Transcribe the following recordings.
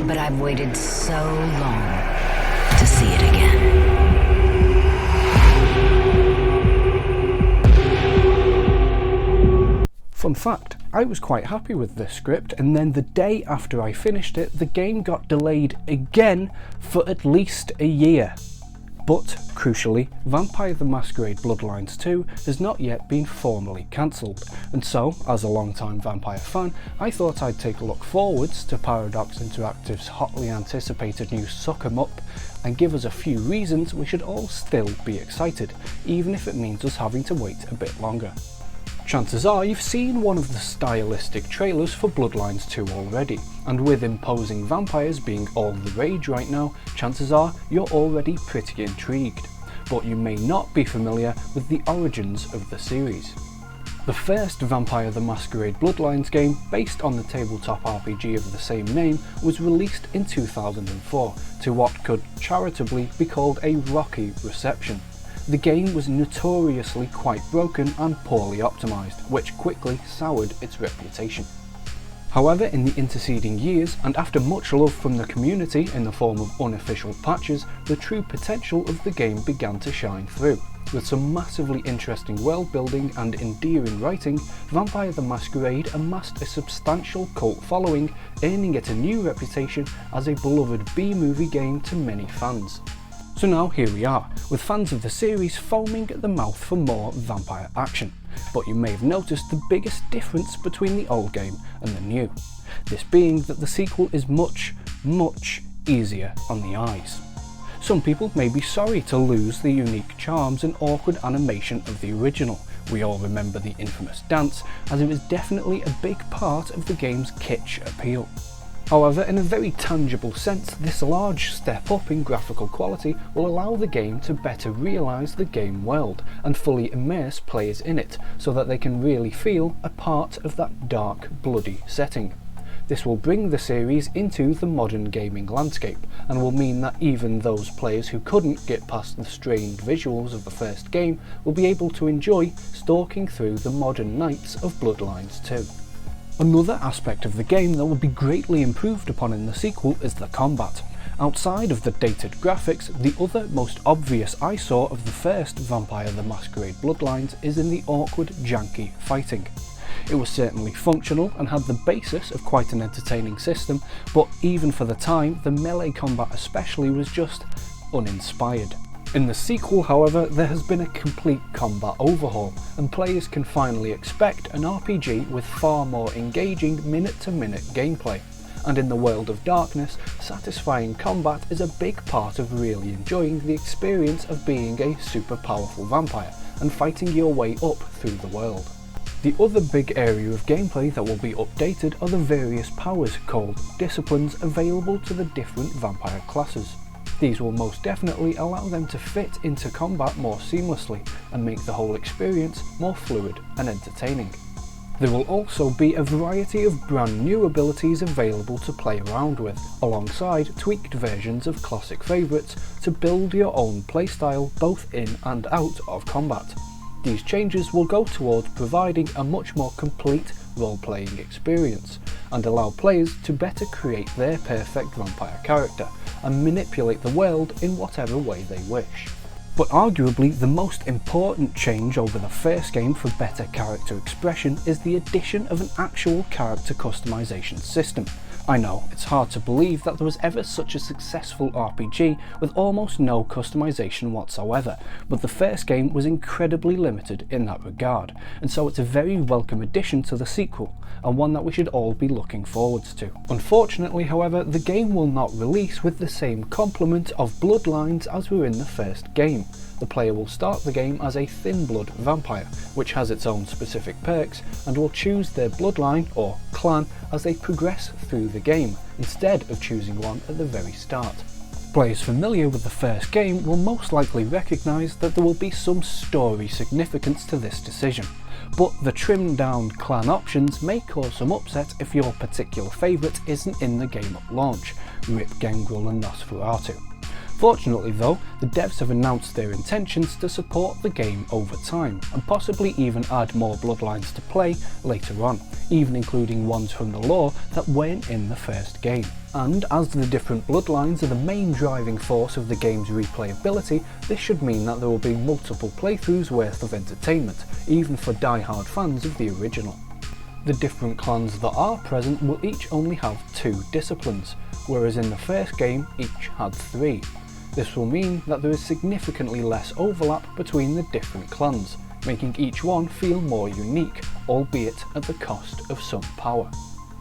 but I've waited so long to see it again. Fun fact, I was quite happy with this script, and then the day after I finished it, the game got delayed again for at least a year. But, crucially, Vampire the Masquerade Bloodlines 2 has not yet been formally cancelled, and so, as a long-time Vampire fan, I thought I'd take a look forwards to Paradox Interactive's hotly anticipated new Suck 'em Up, and give us a few reasons we should all still be excited, even if it means us having to wait a bit longer. Chances are you've seen one of the stylistic trailers for Bloodlines 2 already, and with imposing vampires being all the rage right now, chances are you're already pretty intrigued. But you may not be familiar with the origins of the series. The first Vampire the Masquerade Bloodlines game, based on the tabletop RPG of the same name, was released in 2004 to what could charitably be called a rocky reception. The game was notoriously quite broken and poorly optimised, which quickly soured its reputation. However, in the interceding years, and after much love from the community in the form of unofficial patches, the true potential of the game began to shine through. With some massively interesting world building and endearing writing, Vampire the Masquerade amassed a substantial cult following, earning it a new reputation as a beloved B-movie game to many fans. So now here we are, with fans of the series foaming at the mouth for more vampire action. But you may have noticed the biggest difference between the old game and the new. This being that the sequel is much, much easier on the eyes. Some people may be sorry to lose the unique charms and awkward animation of the original. We all remember the infamous dance, as it was definitely a big part of the game's kitsch appeal. However, in a very tangible sense, this large step up in graphical quality will allow the game to better realise the game world and fully immerse players in it, so that they can really feel a part of that dark, bloody setting. This will bring the series into the modern gaming landscape, and will mean that even those players who couldn't get past the strained visuals of the first game will be able to enjoy stalking through the modern nights of Bloodlines 2. Another aspect of the game that will be greatly improved upon in the sequel is the combat. Outside of the dated graphics, the other most obvious eyesore of the first Vampire the Masquerade Bloodlines is in the awkward, janky fighting. It was certainly functional and had the basis of quite an entertaining system, but even for the time, the melee combat especially was just uninspired. In the sequel, however, there has been a complete combat overhaul, and players can finally expect an RPG with far more engaging minute-to-minute gameplay. And in the world of darkness, satisfying combat is a big part of really enjoying the experience of being a super powerful vampire and fighting your way up through the world. The other big area of gameplay that will be updated are the various powers called disciplines available to the different vampire classes. These will most definitely allow them to fit into combat more seamlessly and make the whole experience more fluid and entertaining. There will also be a variety of brand new abilities available to play around with, alongside tweaked versions of classic favourites to build your own playstyle both in and out of combat. These changes will go towards providing a much more complete role-playing experience, and allow players to better create their perfect vampire character and manipulate the world in whatever way they wish. But arguably the most important change over the first game for better character expression is the addition of an actual character customization system. I know, it's hard to believe that there was ever such a successful RPG with almost no customization whatsoever, but the first game was incredibly limited in that regard, and so it's a very welcome addition to the sequel, and one that we should all be looking forwards to. Unfortunately, however, the game will not release with the same complement of Bloodlines as were in the first game. The player will start the game as a thin blood vampire, which has its own specific perks, and will choose their bloodline, or clan, as they progress through the game, instead of choosing one at the very start. Players familiar with the first game will most likely recognise that there will be some story significance to this decision, but the trimmed down clan options may cause some upset if your particular favourite isn't in the game at launch, rip Gangrel and Nosferatu. Fortunately though, the devs have announced their intentions to support the game over time, and possibly even add more Bloodlines to play later on, even including ones from the lore that weren't in the first game. And as the different Bloodlines are the main driving force of the game's replayability, this should mean that there will be multiple playthroughs worth of entertainment, even for die-hard fans of the original. The different clans that are present will each only have 2 disciplines, whereas in the first game each had 3. This will mean that there is significantly less overlap between the different clans, making each one feel more unique, albeit at the cost of some power.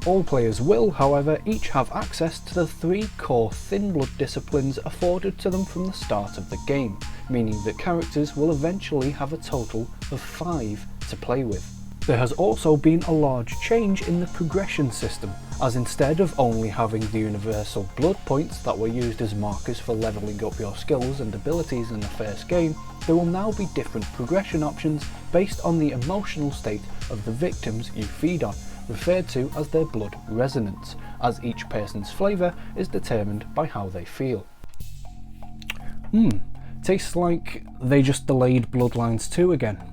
All players will, however, each have access to the 3 core Thin Blood disciplines afforded to them from the start of the game, meaning that characters will eventually have a total of 5 to play with. There has also been a large change in the progression system, as instead of only having the universal blood points that were used as markers for levelling up your skills and abilities in the first game, there will now be different progression options based on the emotional state of the victims you feed on, referred to as their blood resonance, as each person's flavour is determined by how they feel. Tastes like they just delayed Bloodlines 2 again.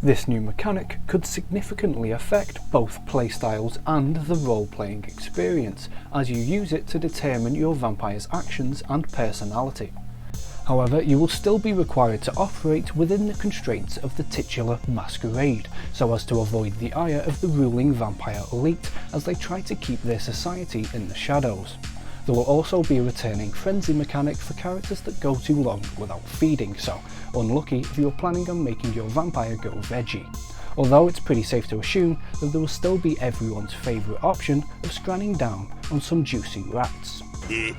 This new mechanic could significantly affect both playstyles and the role-playing experience, as you use it to determine your vampire's actions and personality. However, you will still be required to operate within the constraints of the titular Masquerade, so as to avoid the ire of the ruling vampire elite as they try to keep their society in the shadows. There will also be a returning frenzy mechanic for characters that go too long without feeding, so unlucky if you are planning on making your vampire go veggie. Although it's pretty safe to assume that there will still be everyone's favourite option of scranning down on some juicy rats. You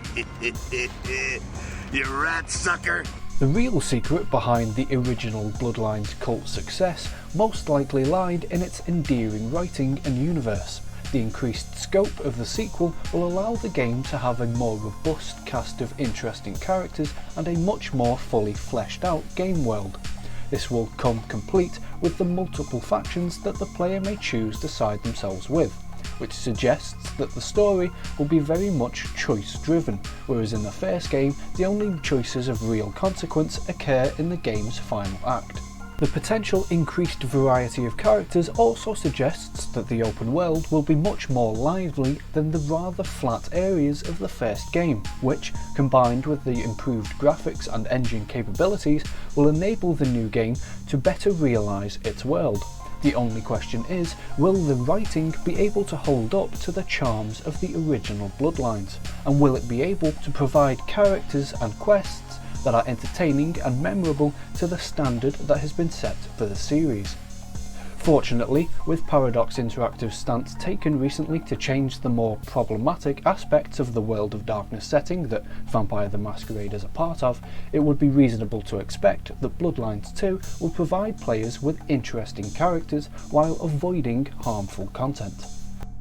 rat sucker! The real secret behind the original Bloodlines cult success most likely lied in its endearing writing and universe. The increased scope of the sequel will allow the game to have a more robust cast of interesting characters and a much more fully fleshed out game world. This will come complete with the multiple factions that the player may choose to side themselves with, which suggests that the story will be very much choice driven, whereas in the first game the only choices of real consequence occur in the game's final act. The potential increased variety of characters also suggests that the open world will be much more lively than the rather flat areas of the first game, which, combined with the improved graphics and engine capabilities, will enable the new game to better realise its world. The only question is, will the writing be able to hold up to the charms of the original Bloodlines, and will it be able to provide characters and quests that are entertaining and memorable to the standard that has been set for the series? Fortunately, with Paradox Interactive's stance taken recently to change the more problematic aspects of the World of Darkness setting that Vampire the Masquerade is a part of, it would be reasonable to expect that Bloodlines 2 will provide players with interesting characters while avoiding harmful content.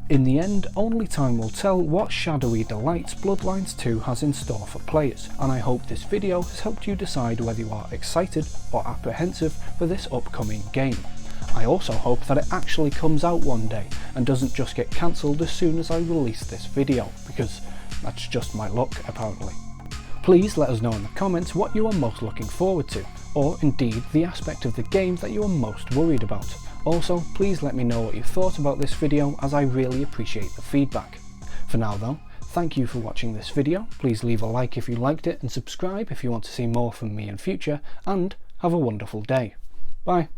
In the end, only time will tell what shadowy delights Bloodlines 2 has in store for players, and I hope this video has helped you decide whether you are excited or apprehensive for this upcoming game. I also hope that it actually comes out one day and doesn't just get cancelled as soon as I release this video, because that's just my luck apparently. Please let us know in the comments what you are most looking forward to, or indeed the aspect of the game that you are most worried about. Also, please let me know what you thought about this video, as I really appreciate the feedback. For now though, thank you for watching this video, please leave a like if you liked it and subscribe if you want to see more from me in future, and have a wonderful day. Bye.